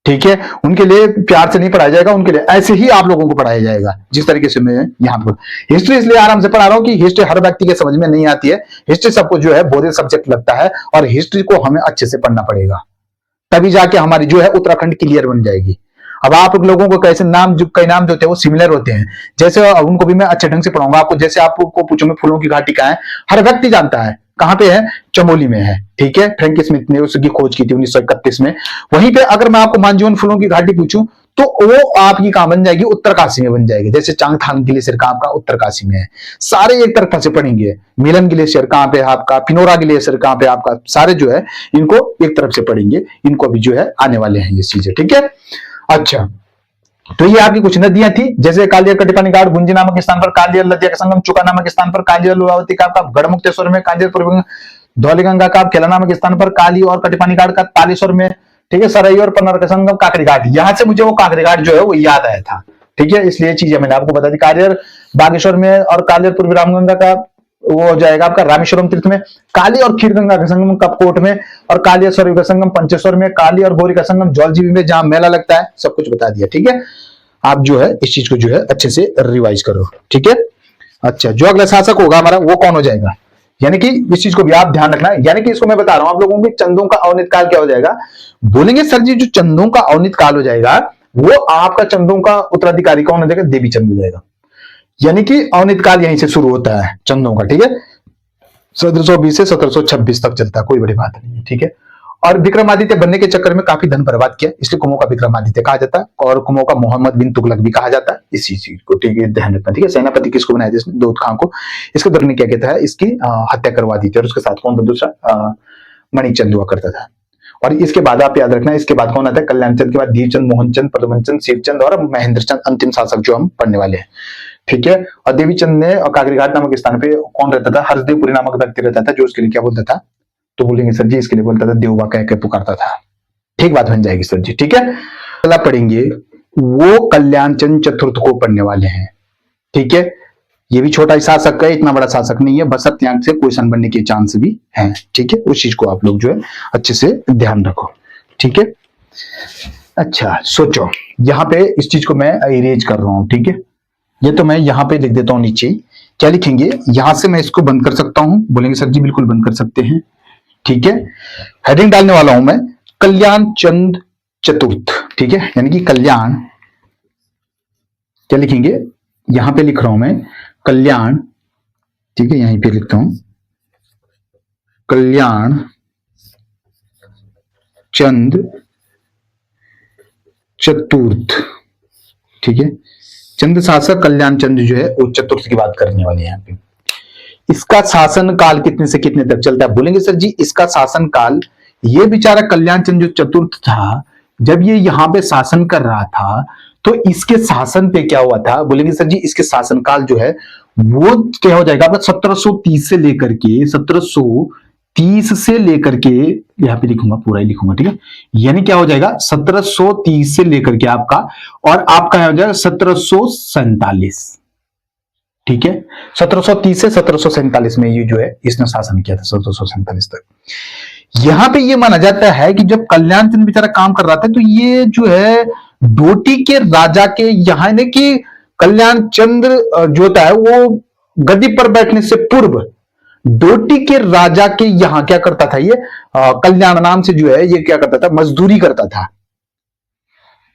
ठीक है। उनके लिए प्यार से नहीं पढ़ाया जाएगा, उनके लिए ऐसे ही आप लोगों को पढ़ाया जाएगा जिस तरीके से मैं यहाँ पर हिस्ट्री इसलिए आराम से पढ़ा रहा हूँ कि हिस्ट्री हर व्यक्ति के समझ में नहीं आती है। हिस्ट्री सबको जो है बोरियत सब्जेक्ट लगता है और हिस्ट्री को हमें अच्छे से पढ़ना पड़ेगा, तभी जाके हमारी जो है उत्तराखंड क्लियर बन जाएगी। अब आप लोगों को कैसे नाम जो कई नाम जो होते हैं वो सिमिलर होते हैं, जैसे उनको भी मैं अच्छे ढंग से पढ़ाऊंगा आपको। जैसे आपको पूछूंगा फूलों की घाटी कहाँ है, हर व्यक्ति जानता है कहां पे है, चमोली में है, ठीक है। फ्रैंक स्मिथ ने उसकी खोज की थी 1931 में। वहीं पे अगर मैं आपको मानजीवन फूलों की घाटी पूछूं तो वो आपकी कहां बन जाएगी, उत्तरकाशी में बन जाएगी। जैसे चांगथांग ग्लेशियर का आपका उत्तरकाशी में है, सारे एक तरफा से पढ़ेंगे। मिलन ग्लेशियर कहां पे है आपका, पिनोरा ग्लेशियर कहां पे आपका, सारे जो है इनको एक तरफ से पढ़ेंगे, इनको भी जो है आने वाले हैं ये चीजें, ठीक है। अच्छा, तो ये आपकी कुछ नदियां थी, जैसे कालिया कटिपानी घाट गुंजी नामक स्थान पर, कालिया नदिया का संगम चुका नामक स्थान पर, कालिया लोहावती का आपका गढ़ मुक्तेश्वर में, कांजर पूर्वी धौलीगंगा का खेला नामक स्थान पर, काली और कटिपानी घाट का तालेश्वर में, ठीक है, सरई और पन्नर का संगम काकरी घाट। यहां से मुझे वो काकरी घाट जो है वो याद आया था, ठीक है, इसलिए चीजें मैंने आपको बता दी। कालियर बागेश्वर में और कालियर पूर्वी रामगंगा का वो हो जाएगा आपका रामेश्वरम तीर्थ में, काली और खीरगंगा का संगम कपकोट में, और काली और सरयू का संगम पंचेश्वर में, काली और गौरी का संगम जौलजीबी में जहां मेला लगता है, सब कुछ बता दिया, ठीक है। आप जो है इस चीज को जो है अच्छे से रिवाइज करो, ठीक है। अच्छा, जो अगला शासक होगा हमारा वो कौन हो जाएगा, यानी कि इस चीज को भी आप ध्यान रखना है। यानी कि इसको मैं बता रहा हूं आप लोगों को चंदों का अवनित काल क्या हो जाएगा। बोलेंगे सर जी जो चंदों का अवनित काल हो जाएगा वो आपका चंदों का उत्तराधिकारी कौन हो जाएगा, देवी चंद हो जाएगा। यानी कि अवनित काल यहीं से शुरू होता है चंदों का, ठीक है, 1720 से 1726 तक चलता है, कोई बड़ी बात नहीं है, ठीक है। और विक्रमादित्य बनने के चक्कर में काफी धन बर्बाद किया, इसलिए कुमो का विक्रमादित्य कहा जाता है, और कुमो का मोहम्मद बिन तुगलक भी कहा जाता है। इसी चीज को ठीक है ध्यान रखना, ठीक है। सेनापति किसको बनाया था इसने, दाऊद खान को। इसके दौरान ने क्या कहता है, इसकी हत्या करवा दी थी, और उसके साथ कौन था दूसरा, मणिचंद हुआ करता था। और इसके बाद आप याद रखना, इसके बाद कौन आता है, कल्याण चंद के बाद धीरचंद, मोहनचंद, प्रदमन चंद, शिवचंद और महेंद्र चंद, अंतिम शासक जो हम पढ़ने वाले हैं, ठीक है। और देवीचंद ने और काकरीघाट नामक स्थान पे कौन रहता था? हर्षदेवपुरी नामक व्यक्ति रहता था, जो उसके लिए क्या बोलता था? तो बोलेंगे सर जी इसके लिए बोलता था देवबा कह के पुकारता था। ठीक बात बन जाएगी सर जी, ठीक है। अगला पढ़ेंगे, वो कल्याण चंद चतुर्थ को पढ़ने वाले हैं, ठीक है। ये भी छोटा शासक है, इतना बड़ा शासक नहीं है, बस सत्यांक से क्वेश्चन बनने के चांस भी हैं, ठीक है। उस चीज को आप लोग जो है अच्छे से ध्यान रखो, ठीक है। अच्छा सोचो, यहाँ पे इस चीज को मैं इरेज कर रहा हूं, ठीक है। ये तो मैं यहाँ पे लिख देता हूं नीचे। क्या लिखेंगे? यहां से मैं इसको बंद कर सकता हूं, बोलेंगे सर जी बिल्कुल बंद कर सकते हैं, ठीक है। हेडिंग डालने वाला हूं मैं, कल्याण चंद चतुर्थ, ठीक है, यानी कि कल्याण, क्या लिखेंगे? यहां पे लिख रहा हूं मैं कल्याण, ठीक है, यहीं पे लिखता हूं कल्याण चंद चतुर्थ, ठीक है। चंद शासक कल्याण चंद जो है वो चतुर्थ की बात करने वाले हैं यहाँ पे। इसका शासन काल कितने से कितने तक चलता है? बोलेंगे सर जी इसका शासन काल, ये बेचारा कल्याण चंद जो चतुर्थ था, जब ये यहाँ पे शासन कर रहा था तो इसके शासन पे क्या हुआ था? बोलेंगे सर जी इसके शासनकाल जो है वो क्या हो जाएगा? 1730 से लेकर के 1730 से लेकर के, यहां पे लिखूंगा पूरा ही लिखूंगा, ठीक है। यानी क्या हो जाएगा? 1730 से लेकर के आपका, और आपका हो जाएगा 1747, ठीक है। 1730 से 1747 में ये जो है इसने शासन किया था, 1747 तक। यहां पे ये माना जाता है कि जब कल्याण चंद बेचारा काम कर रहा था तो ये जो है डोटी के राजा के यहाँ ने कि कल्याण चंद्र जो होता है वो गद्दी पर बैठने से पूर्व डोटी के राजा के यहाँ क्या करता था? ये कल्याण नाम से जो है ये क्या करता था? मजदूरी करता था,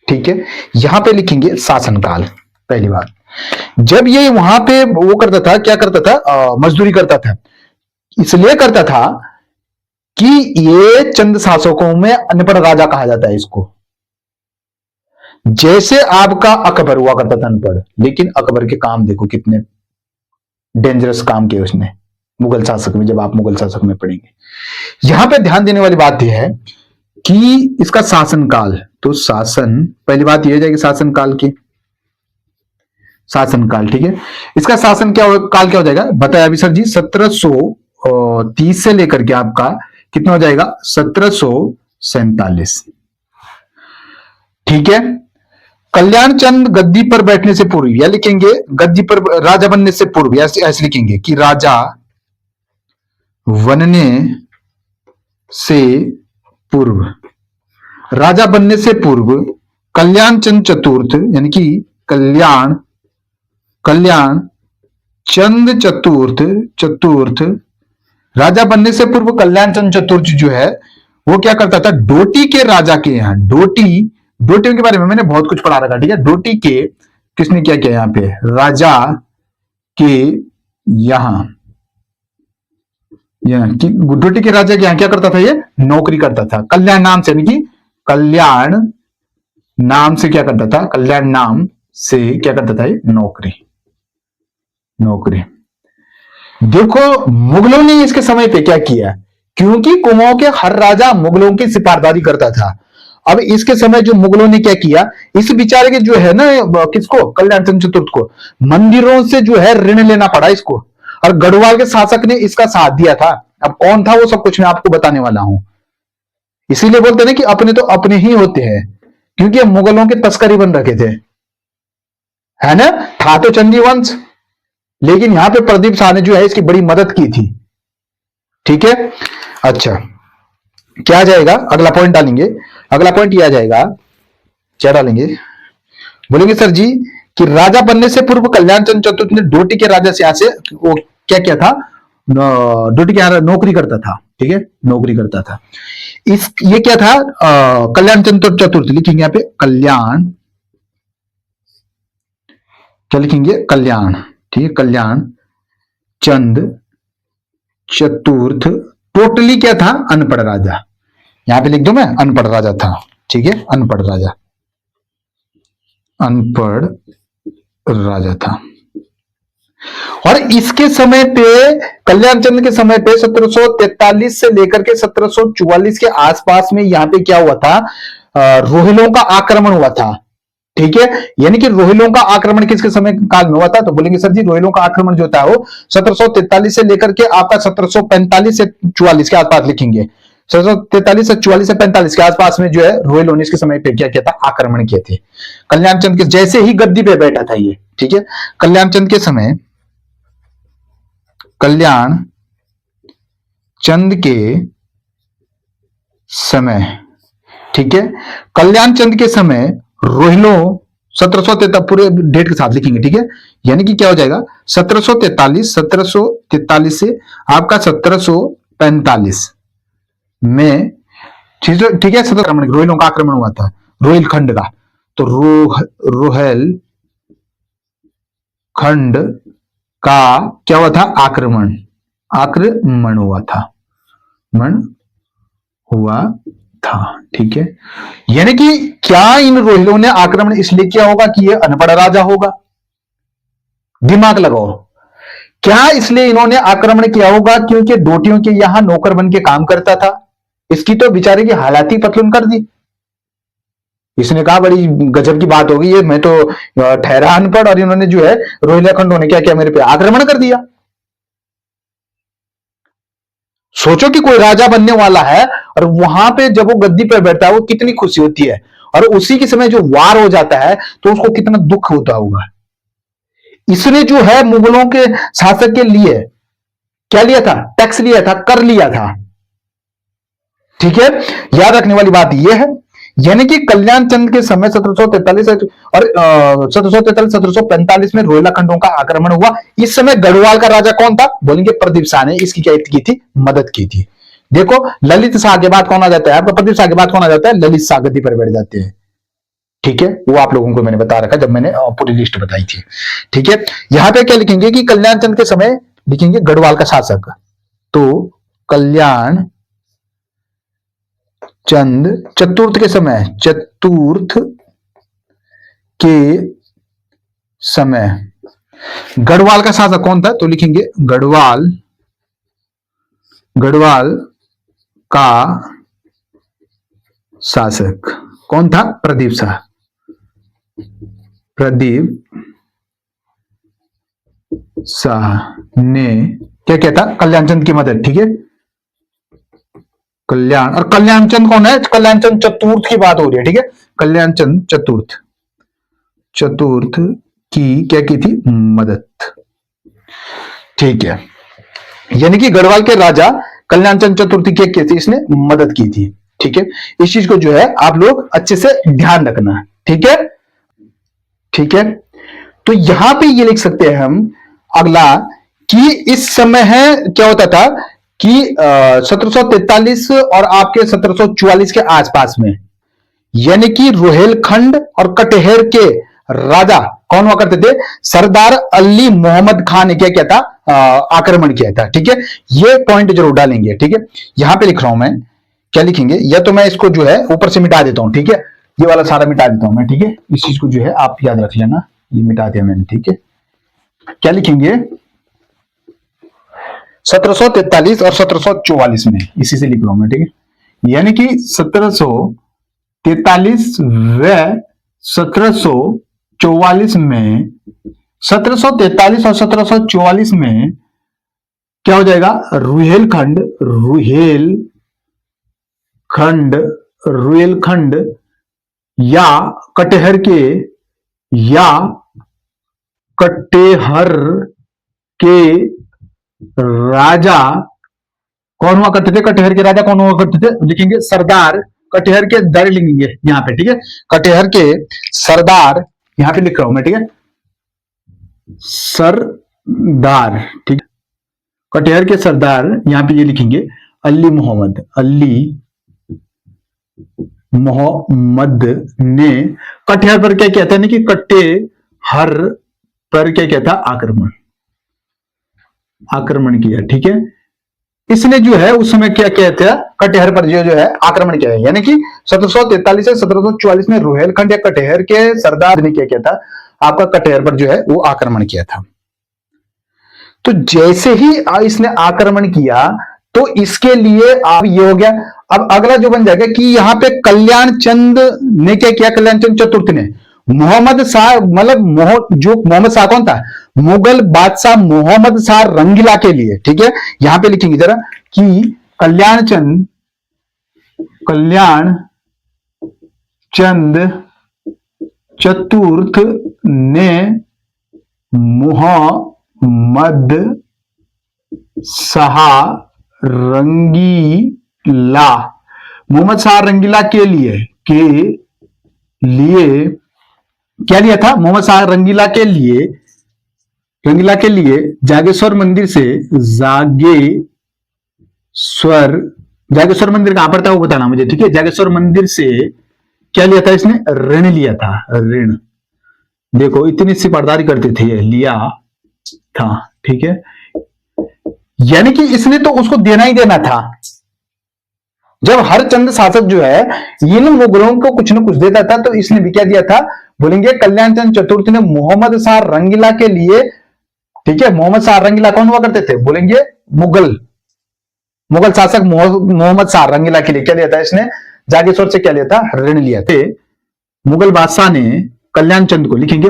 ठीक है। यहां पे लिखेंगे शासनकाल। पहली बात, जब ये वहां पे वो करता था, क्या करता था? मजदूरी करता था। इसलिए करता था कि ये चंद शासकों में अनपढ़ राजा कहा जाता है इसको। जैसे आपका अकबर हुआ करता था अनपढ़, लेकिन अकबर के काम देखो कितने डेंजरस काम किए उसने मुगल शासक में, जब आप मुगल शासक में पढ़ेंगे। यहां पे ध्यान देने वाली बात यह है कि इसका शासनकाल, तो शासन, पहली बात यह हो जाएगी शासनकाल की, शासनकाल, ठीक है। इसका शासन क्या काल क्या हो जाएगा? बताया अभी सर जी 1730 से लेकर के आपका कितना हो जाएगा? 1747, ठीक है। कल्याण चंद गद्दी पर बैठने से पूर्व, या लिखेंगे गद्दी पर राजा बनने से पूर्व, ऐसे लिखेंगे कि राजा बनने से पूर्व, राजा बनने से पूर्व कल्याण चंद चतुर्थ, यानी कि कल्याण चंद चतुर्थ राजा बनने से पूर्व कल्याण चंद चतुर्थ जो है वो क्या करता था? डोटी के राजा के यहाँ, डोटी के बारे में मैंने बहुत कुछ पढ़ा रखा, ठीक है। डोटी के किसने क्या किया? यहाँ पे राजा के यहाँ, डोटी के राजा के यहाँ क्या करता था? ये नौकरी करता था कल्याण नाम से, यानी कि कल्याण नाम से क्या करता था? कल्याण नाम से क्या करता था? ये नौकरी। देखो मुगलों ने इसके समय पे क्या किया, क्योंकि कुमाऊं के हर राजा मुगलों की सिपारदारी करता था। अब इसके समय जो मुगलों ने क्या किया, इस बेचारे के जो है ना, किसको? कल्याण चंद्र चतुर्थ को मंदिरों से जो है ऋण लेना पड़ा इसको, और गढ़वाल के शासक ने इसका साथ दिया था। अब कौन था वो सब कुछ मैं आपको बताने वाला हूं। इसीलिए बोलते हैं कि अपने तो अपने ही होते हैं, क्योंकि मुगलों के तस्करी बन रखे थे, है ना। था तो चंदी वंश, लेकिन यहां पे प्रदीप शाह ने जो है इसकी बड़ी मदद की थी, ठीक है। अच्छा क्या आ जाएगा? अगला पॉइंट डालेंगे। अगला पॉइंट ये आ जाएगा, क्या डालेंगे? बोलेंगे सर जी कि राजा बनने से पूर्व कल्याण चंद चतुर्थ ने डोटी के राजा से वो क्या किया था? डोटी के यहाँ नौकरी करता था, ठीक है, नौकरी करता था। ये क्या था? कल्याण चंद चतुर्थ लिखेंगे यहाँ पे कल्याण, क्या लिखेंगे? कल्याण, ठीक है, कल्याण चंद चतुर्थ टोटली क्या था? अनपढ़ राजा। यहां पे लिख दो मैं, अनपढ़ राजा था, ठीक है, अनपढ़ राजा, अनपढ़ राजा था। और इसके समय पे, कल्याण चंद के समय पे 1743 से लेकर के 1744 के आसपास में यहां पे क्या हुआ था? रोहिलों का आक्रमण हुआ था, ठीक है, यानी कि रोहिलों का आक्रमण किसके समय काल में हुआ था? तो बोलेंगे सर जी रोहिलों का आक्रमण जो था वो 1743 से लेकर के आपका 1745 से 44 के आसपास लिखेंगे। 1743 से 44 से 45 के आसपास में जो है रोहिलों ने इसके समय पे क्या किया था? आक्रमण किए थे। कल्याण चंद के जैसे ही गद्दी पे बैठा था ये, ठीक है, कल्याण चंद के समय, कल्याण चंद के समय, ठीक है, कल्याण चंद के समय रोहिलों 1743 पूरे डेट के साथ लिखेंगे, ठीक है, यानी कि क्या हो जाएगा 1743 से आपका 1745 में, ठीक है, रोहिलों का आक्रमण हुआ था, रोहिल खंड का। तो रोहिल खंड का क्या हुआ था? आक्रमण हुआ था, ठीक है, यानी कि क्या इन रोहिलों ने आक्रमण इसलिए किया होगा कि ये अनपढ़ राजा होगा? दिमाग लगाओ, क्या इसलिए इन्होंने आक्रमण किया होगा क्योंकि डोटियों के यहां नौकर बन के काम करता था? इसकी तो बेचारे की हालात ही पतलून कर दी। इसने कहा बड़ी गजब की बात होगी, ये मैं तो ठहरा अनपढ़, और इन्होंने जो है रोहिला खंडों ने क्या किया? मेरे पे आक्रमण कर दिया। सोचो कि कोई राजा बनने वाला है और वहां पे जब वो गद्दी पर बैठता है वो कितनी खुशी होती है, और उसी के समय जो वार हो जाता है तो उसको कितना दुख होता होगा। इसने जो है मुगलों के शासक के लिए क्या लिया था? टैक्स लिया था, कर लिया था, ठीक है। याद रखने वाली बात यह है, यानी कि कल्याण चंद के समय 1743 और 1745 में रोहिला खंडों का आक्रमण हुआ। इस समय गढ़वाल का राजा कौन था? बोलेंगे प्रदीप शाह ने इसकी क्या की थी? मदद की थी। देखो ललित शाह के बाद कौन आ जाता है? आपका प्रदीप शाह के बाद कौन आ जाता है? ललित शाह गद्दी पर बैठ जाते हैं, ठीक है, वो आप लोगों को मैंने बता रखा जब मैंने पूरी लिस्ट बताई थी, ठीक है। यहां पे क्या लिखेंगे कि कल्याण चंद के समय लिखेंगे गढ़वाल का शासक, तो कल्याण चंद चतुर्थ के समय, चतुर्थ के समय गढ़वाल का शासक कौन था? तो लिखेंगे गढ़वाल का शासक कौन था? प्रदीप शाह। प्रदीप शाह ने क्या किया था? कल्याण चंद की मदद, ठीक है। कल्याण, और कल्याण चंद कौन है? कल्याण चंद चतुर्थ की बात हो रही है, ठीक है। कल्याण चंद चतुर्थ की क्या की थी? मदद, ठीक है, यानी कि गढ़वाल के राजा कल्याण चंद चतुर्थी की कैसे इसने मदद की थी, ठीक है। इस चीज को जो है आप लोग अच्छे से ध्यान रखना, ठीक है, ठीक है। तो यहां पे ये लिख सकते हैं हम अगला कि इस समय है क्या होता था कि 1743 और आपके 1744 के आसपास में, यानी कि रोहेलखंड और कटेहर के राजा कौन हुआ करते थे? सरदार अली मोहम्मद खान ने क्या किया था? आक्रमण किया था, ठीक है। ये पॉइंट जरूर डालेंगे, ठीक है। यहां पे लिख रहा हूं मैं, क्या लिखेंगे, या तो मैं इसको जो है ऊपर से मिटा देता हूं, ठीक है, ये वाला सारा मिटा देता हूं मैं, ठीक है। इस चीज को जो है आप याद रख लेना, ये मिटा दिया मैंने, ठीक है। क्या लिखेंगे? 1743 और 1744 में, इसी से लिख रहा हूं मैं, ठीक है, यानी कि 1743 व 1744 में, 1743 और 1744 में क्या हो जाएगा? रुहेलखंड या कटेहर के राजा कौन हुआ करते थे? कटेहर के राजा कौन हुआ करते थे? लिखेंगे सरदार, कटेहर के दर लिखेंगे यहां पे, ठीक है। कटेहर के सरदार यहां पे लिख रहा हूं मैं, ठीक है, सरदार, ठीक है। कटेहर के सरदार यहां पे ये लिखेंगे अली मोहम्मद ने कटेहर पर क्या कहता है ना कि कटेहर पर क्या कहता? आक्रमण किया, ठीक है। इसने जो है उस समय क्या कहते हैं? कटेहर पर जो है आक्रमण किया है, यानी कि 1743 से 1744 में रोहेलखंड या कटेहर के सरदार ने क्या किया था? आपका कटेहर पर जो है वो आक्रमण किया था। तो जैसे ही इसने आक्रमण किया तो इसके लिए अब ये हो गया। अब अगला जो बन जाएगा कि यहां पे कल्याण चंद ने क्या किया? कल्याण चंद चतुर्थ ने मोहम्मद शाह मतलब जो मोहम्मद शाह कौन था, मुगल बादशाह मोहम्मद शाह रंगीला के लिए, ठीक है, यहां पे लिखेंगे जरा कि कल्याण चंद चतुर्थ ने मोहम्मद शाह रंगीला, मोहम्मद शाह रंगीला के लिए क्या लिया था, मोहम्मद शाह रंगीला के लिए जागेश्वर मंदिर से जागेश्वर मंदिर कहां पर था वो बताना मुझे, ठीक है। जागेश्वर मंदिर से क्या लिया था इसने, ऋण लिया था, ऋण। देखो इतनी सिपारदारी करते थे, लिया था, ठीक है। यानी कि इसने तो उसको देना ही देना था। जब हर चंद शासक जो है इन मुगलों को कुछ न कुछ देता था, तो इसने भी क्या दिया था, बोलेंगे कल्याण चंद चतुर्थ ने मोहम्मद शाह रंगीला के लिए, ठीक है। मोहम्मद शाह रंगीला कौन हुआ करते थे, बोलेंगे मुगल शासक मोहम्मद शाह रंगीला के लिए क्या लिया था इसने, जागेश्वर से क्या लिया था, ऋण लिया था। मुगल बादशाह ने कल्याण चंद को, लिखेंगे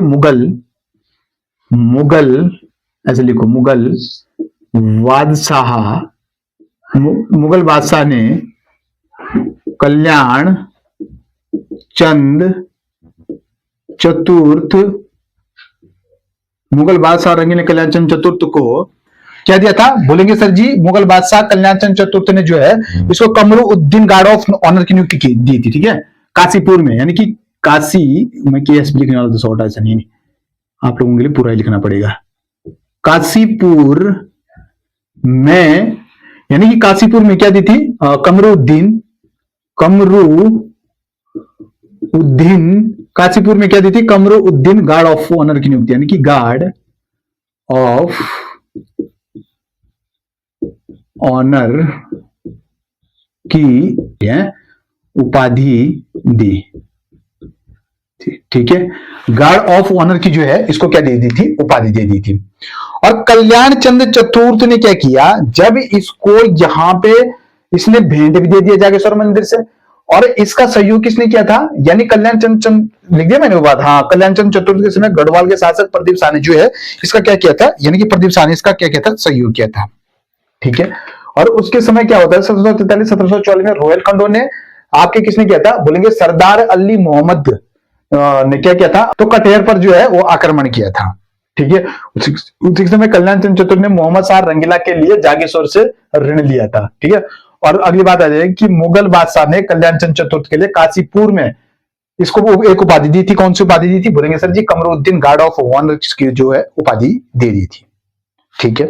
मुगल ऐसे लिखो, मुगल बादशाह ने कल्याण चंद चतुर्थ, मुगल बादशाह रंगीला ने कल्याण चंद चतुर्थ को क्या दिया था, बोलेंगे सर जी मुगल बादशाह कल्याण चंद चतुर्थ ने जो है इसको कमरुद्दीन गार्ड ऑफ ऑनर की नियुक्ति दी थी, ठीक है, काशीपुर में। यानी कि काशी में केएस लिखने वाला तो शॉर्ट ऐसा नहीं, आप लोगों के लिए पूरा ही लिखना पड़ेगा। काशीपुर में, यानी कि काशीपुर में क्या दी थी, कमरुद्दीन काशीपुर में क्या दी थी, कमरुद्दीन गार्ड ऑफ ऑनर की नियुक्ति, यानी कि गार्ड ऑफ ऑनर की उपाधि दी, ठीक है। गार्ड ऑफ ऑनर की जो है इसको क्या दे दी थी, उपाधि दे दी थी। और कल्याण चंद चतुर्थ ने क्या किया, जब इसको यहां पे इसने भेंट भी दे दिया जागेश्वर मंदिर से, और इसका सहयोग किसने किया था, यानी कल्याण चंद लिख दिया मैंने वो बात, हाँ, कल्याण चंद चतुर्थ के समय गढ़वाल के शासक प्रदीप शाह ने जो है इसका क्या किया था, यानी कि प्रदीप शाह ने इसका क्या किया था, सहयोग किया था, ठीक है। और उसके समय क्या होता है, 1743-1744 में रोहिलखंडों ने आपके किसने किया था, बोलेंगे सरदार अली मोहम्मद ने क्या किया था, तो कटेर पर जो है वो आक्रमण किया था, ठीक है। उसी समय कल्याण चंद चतुर्थ ने मोहम्मद शाह रंगीला के लिए जागेश्वर से ऋण लिया था, ठीक है। और अगली बात आ जाएगी कि मुगल बादशाह ने कल्याण चंद चतुर्थ के लिए काशीपुर में इसको एक उपाधि दी थी, कौन सी उपाधि दी थी, बोलेंगे sir ji Kamruddin guard of honour की जो है उपाधि दे दी थी, ठीक है।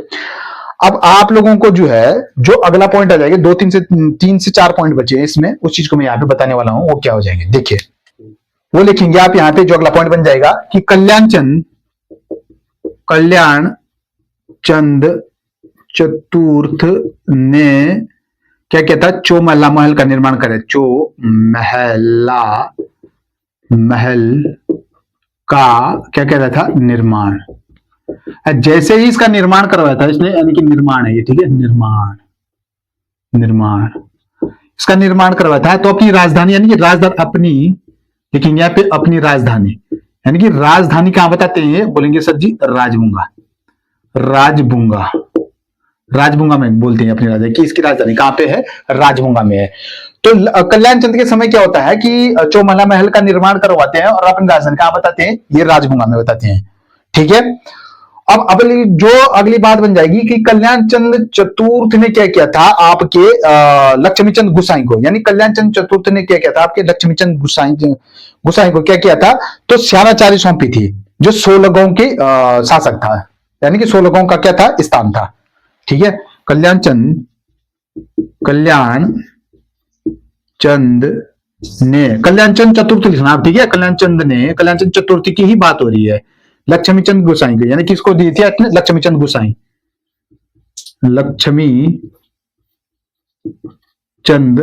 अब आप लोगों को जो है जो अगला पॉइंट आ जाएगा, 3 से 4 पॉइंट बचे हैं इसमें, उस चीज को मैं यहाँ पे बताने वाला हूं, वो क्या हो जाएंगे देखिए, वो लिखेंगे आप यहाँ पे, जो अगला पॉइंट बन जाएगा कि कल्याण चंद चतुर्थ ने क्या कहता, चौमहला महल का निर्माण करे, चौमहला महल का क्या कह रहा था, निर्माण। जैसे ही इसका निर्माण करवाया था इसने, यानी कि निर्माण है ये, ठीक है, निर्माण इसका निर्माण करवाया था, तो अपनी राजधानी, यानी कि राजधानी अपनी, लेकिन यहाँ पे अपनी राजधानी, यानी कि राजधानी कहां बताते हैं, बोलेंगे सर जी राजबुंगा में बोलते हैं अपनी राजधानी, कि इसकी राजधानी कहां पे है, राजबुंगा में है। तो कल्याण चंद के समय क्या होता है कि चौमहला महल का निर्माण करवाते हैं और अपनी राजधानी कहां बताते हैं, ये राजबुंगा में बताते हैं, ठीक है। अब अगली बात बन जाएगी कि कल्याण चंद चतुर्थ ने क्या किया था आपके लक्ष्मी चंद गुसाई को, यानी कल्याण चंद चतुर्थ ने क्या किया था आपके लक्ष्मी चंद गुसाई को क्या किया था, तो स्यानाचारी सौंपी थी, जो 16 गांव के शासक था, यानी कि 16 गांव का क्या था, स्थान था, ठीक है। कल्याण चंद चतुर्थ लिखना, ठीक है। कल्याण चंद चतुर्थी की ही बात हो रही है, लक्ष्मी चंद गुसाई को, यानी किसको दी थी आपने, लक्ष्मी चंद गुसाई, लक्ष्मी चंद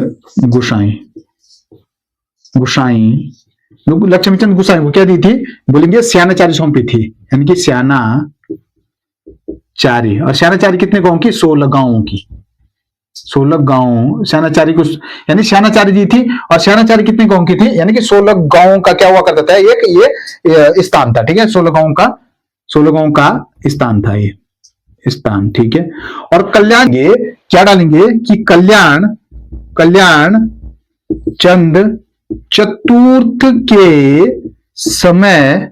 गुसाई को क्या दी थी, बोलेंगे स्यानाचारी सौंपी थी, यानी कि स्यानाचारी, और स्यानाचारी कितने गांव की, 16 गांवों की, 16 गांव श्यानाचारी को, यानी श्यानाचारी जी थी, और श्यानाचारी कितने गांव की थी, यानी कि 16 गांव का क्या हुआ करता था, एक ये स्थान था, ठीक है, 16 गांव का स्थान था ये स्थान, ठीक है। और कल्याण ये क्या डालेंगे कि कल्याण चंद चतुर्थ के समय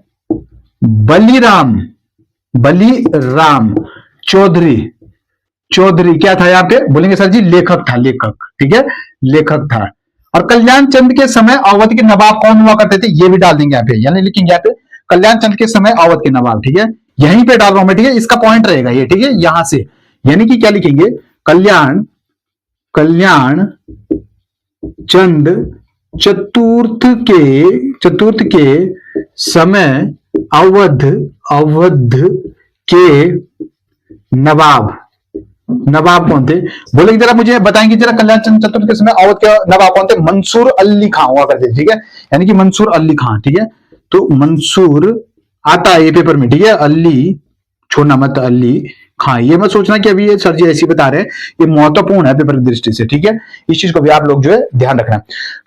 बलिराम चौधरी क्या था यहाँ पे, बोलेंगे सर जी लेखक था, ठीक है, लेखक था। और कल्याण चंद के समय अवध के नवाब कौन हुआ करते थे, ये भी डाल देंगे यहाँ पे, यानी लिखेंगे यहाँ पे कल्याण चंद के समय अवध के नवाब, ठीक है, यहीं पे डाल रहा हूं मैं, ठीक है, इसका पॉइंट रहेगा ये, ठीक है, यहां से, यानी कि क्या लिखेंगे, कल्याण चंद चतुर्थ के समय अवध के नवाब कौन थे, बोलेंगे जरा मुझे बताएंगे जरा, कल्याण चंद चतुर्थ के समय अवध के नवाब कौन थे, मंसूर अली खां हुआ करते थे, ठीक है, यानी कि मंसूर अली खां, ठीक है, तो मंसूर आता है ये पेपर में, ठीक है, अली छोड़ना मत, अली खां, ये मत सोचना कि अभी ये सर जी ऐसी बता रहे हैं, ये महत्वपूर्ण है पेपर की दृष्टि से, ठीक है, इस चीज को भी आप लोग जो है ध्यान रखना।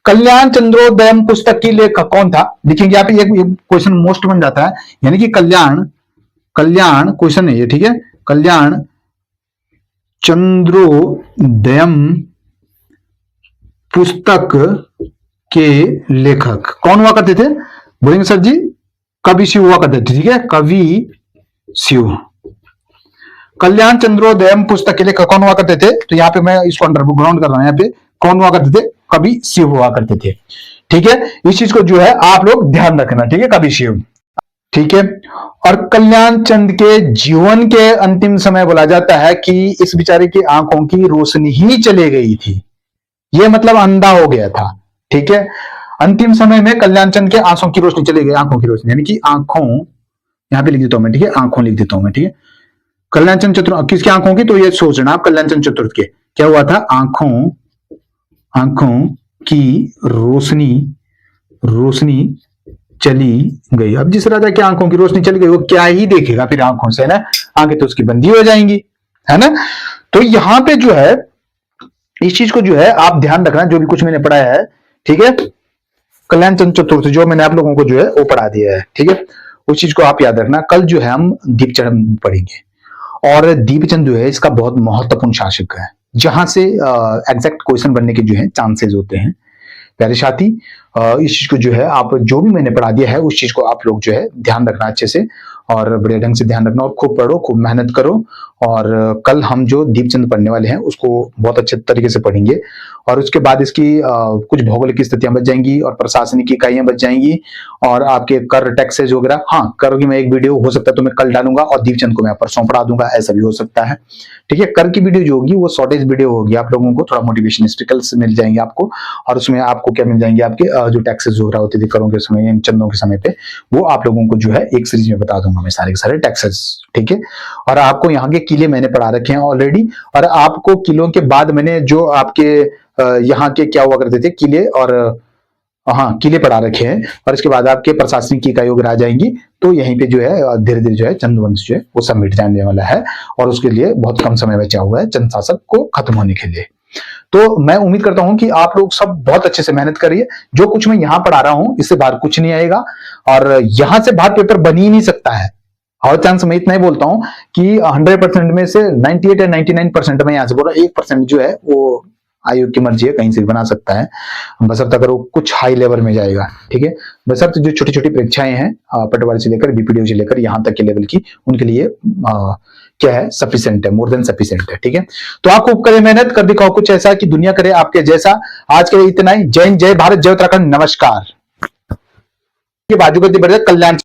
कल्याण चंद्रोदयम पुस्तक की लेखक कौन था, लिखेंगे यहाँ पे, ये क्वेश्चन मोस्ट बन जाता है, यानी कि कल्याण क्वेश्चन है ये, ठीक है, कल्याण चंद्रोदयम पुस्तक के लेखक कौन हुआ करते थे, बोलेंगे सर जी कवि शिव हुआ करते थे, ठीक है, कवि शिव। कल्याण चंद्रोदयम पुस्तक के लेखक कौन हुआ करते थे, तो यहाँ पे मैं इसको अंडरग्राउंड कर रहा हूं, यहाँ पे कौन हुआ करते थे, कवि शिव हुआ करते थे, ठीक है, इस चीज को जो है आप लोग ध्यान रखना, ठीक है, कवि शिव, ठीक है। और कल्याण चंद के जीवन के अंतिम समय बोला जाता है कि इस बेचारे की आंखों की रोशनी ही चली गई थी, ये मतलब अंधा हो गया था, ठीक है, अंतिम समय में कल्याण चंद के आंखों की रोशनी चली गई, आंखों की रोशनी, यानी कि आंखों, यहां पे लिख देता हूं मैं, ठीक है, आंखों लिख देता हूं मैं, ठीक है, कल्याण चंद चतुर्थ किसकी आंखों की, तो ये सोचना आप, कल्याण चंद चतुर्थ के क्या हुआ था, आंखों की रोशनी चली गई। अब जिस राजा की आंखों की रोशनी चली गई वो क्या ही देखेगा फिर आंखों से, ना आंखें तो उसकी बंदी हो जाएंगी, है ना। तो यहां पे जो है इस चीज को जो है आप ध्यान रखना, जो भी कुछ मैंने पढ़ाया है, ठीक है, कल्याण चंद चतुर्थ जो मैंने आप लोगों को जो है वो पढ़ा दिया है, ठीक है, उस चीज को आप याद रखना। कल जो है हम दीपचंद पढ़ेंगे, और दीपचंद जो है इसका बहुत महत्वपूर्ण शासक है, जहां से एग्जैक्ट क्वेश्चन बनने के जो है चांसेस होते हैं। प्यारे साथी, इस चीज को जो है आप जो भी मैंने पढ़ा दिया है उस चीज को आप लोग जो है ध्यान रखना अच्छे से, और बड़े ढंग से ध्यान रखना, और खूब पढ़ो, खूब मेहनत करो। और कल हम जो दीपचंद पढ़ने वाले हैं उसको बहुत अच्छे तरीके से पढ़ेंगे, और उसके बाद इसकी कुछ भौगोलिक स्थितियां बच जाएंगी, और प्रशासनिक इकाइयां बच जाएंगी, और आपके कर टैक्सेज वगैरह, हाँ कर की मैं एक वीडियो हो सकता है तो मैं कल डालूंगा, और दीपचंद को मैं परसों पढ़ा दूंगा, ऐसा भी हो सकता है, ठीक है। कर की वीडियो जो होगी वो शॉर्टेज वीडियो होगी, आप लोगों को थोड़ा मोटिवेशन स्टिकल्स मिल जाएंगे आपको, और उसमें आपको क्या मिल जाएंगे, आपके जो टैक्सेस वगैरह होते थे करों के समय, इन चंदों के समय पे, वो आप लोगों को जो है एक सीरीज में बता दूंगा मैं सारे के सारे टैक्सेस, ठीक है। और आपको यहाँ के किले मैंने पढ़ा रखे हैं ऑलरेडी, और आपको किलों के बाद मैंने जो आपके यहाँ के क्या हुआ करते थे किले, और हाँ किले पढ़ा रखे हैं, और इसके बाद आपके प्रशासनिक इकाई वगैरह आ जाएंगी, तो यहीं पे जो है धीरे धीरे जो है चंद वंश जो है वो सब मिट जाने वाला है, और उसके लिए बहुत कम समय बचा हुआ है चंद शासक को खत्म होने के लिए। तो मैं उम्मीद करता हूं कि आप लोग सब बहुत अच्छे से मेहनत करिए, जो कुछ मैं यहाँ पढ़ा रहा हूं इससे बाहर कुछ नहीं आएगा, और यहां से बाहर पेपर बन ही नहीं सकता है, और चांस मैं इतना ही बोलता हूं कि 100% में से 98 या 99% में यहां से बोल रहा, 1% जो है वो आयोग की मर्जी है, कहीं से भी बना सकता है, बशर्ते अगर वो कुछ हाई लेवल में जाएगा, ठीक है, बशर्ते जो छोटी छोटी परीक्षाएं हैं पटवारी से लेकर बीपीडीओ से लेकर यहाँ तक के लेवल की, उनके लिए क्या है, सफिशिएंट है, मोर देन सफिशिएंट है, ठीक है। तो आप खूब करें मेहनत, कर दिखाओ कुछ ऐसा कि दुनिया करे आपके जैसा। आज के लिए इतना ही, जय हिंद, जय भारत, जय उत्तराखंड, नमस्कार। बाजू गद्दी बढ़ कल्याण